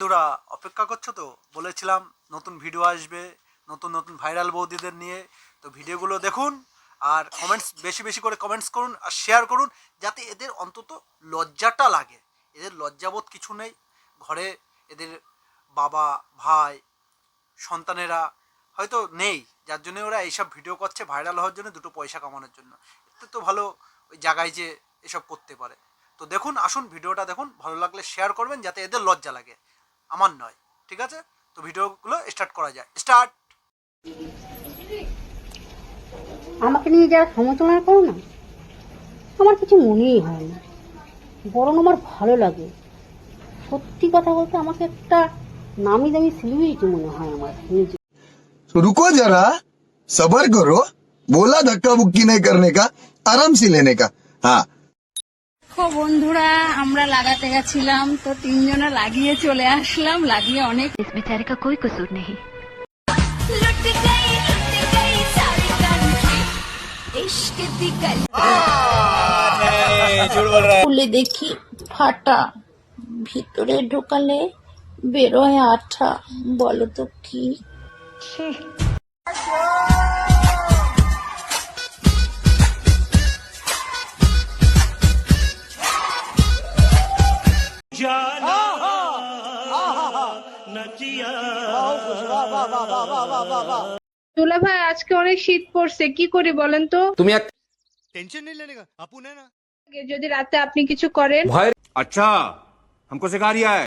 বন্ধুরা অপেক্ষা করছো তো? বলেছিলাম নতুন ভিডিও আসবে, নতুন নতুন ভাইরাল বৌদিদের নিয়ে। তো ভিডিওগুলো দেখুন আর কমেন্টস বেশি বেশি করে কমেন্টস করুন আর শেয়ার করুন, যাতে এদের অন্তত লজ্জাটা লাগে। এদের লজ্জাবোধ কিছু নেই ঘরে, এদের বাবা ভাই সন্তানেরা হয়তো নেই, যার জন্য ওরা এইসব ভিডিও করছে ভাইরাল হওয়ার জন্য, দুটো পয়সা কামানোর জন্য। এতে তো ভালো ওই জায়গায় যে এসব করতে পারে। তো দেখুন, আসুন ভিডিওটা দেখুন, ভালো লাগলে শেয়ার করবেন যাতে এদের লজ্জা লাগে, আমার নয়। ঠিক আছে, তো ভিডিওগুলো স্টার্ট করা যায়। স্টার্ট। আমাকে নিয়ে যারা সমালোচনা করো না, আমার কিছু মনেই হয় না, বরং আমার ভালো লাগে। সত্যি কথা বলতে আমাকে একটা নামি দামি সেলিব্রিটি মনে হয় আমার নিজে। तो रुको जरा, सबर करो। बोला धक्का बुक्की नहीं करने का, आराम से लेने का। हाँ। বন্ধুরা, আমরা লাগাতে গেছিলাম তো তিনজনে লাগিয়ে চলে আসলাম, লাগিয়ে অনেক। इस बेचारे का कोई कसूर नहीं। लुट गई सारी कंट्री इश्क दी गली খুলে দেখি ফাটা, ভিতরে ঢোকালে বেরোয় আঠা। বলো তো কি? দুলা ভাই, আজকে অনেক শীত পড়ছে, কি করি বলেন তো? তুমি এক टेंशन नहीं लेने का, अपन है ना। যদি রাতে আপনি কিছু করেন। ভয়। अच्छा, हमको सिखा रिया है।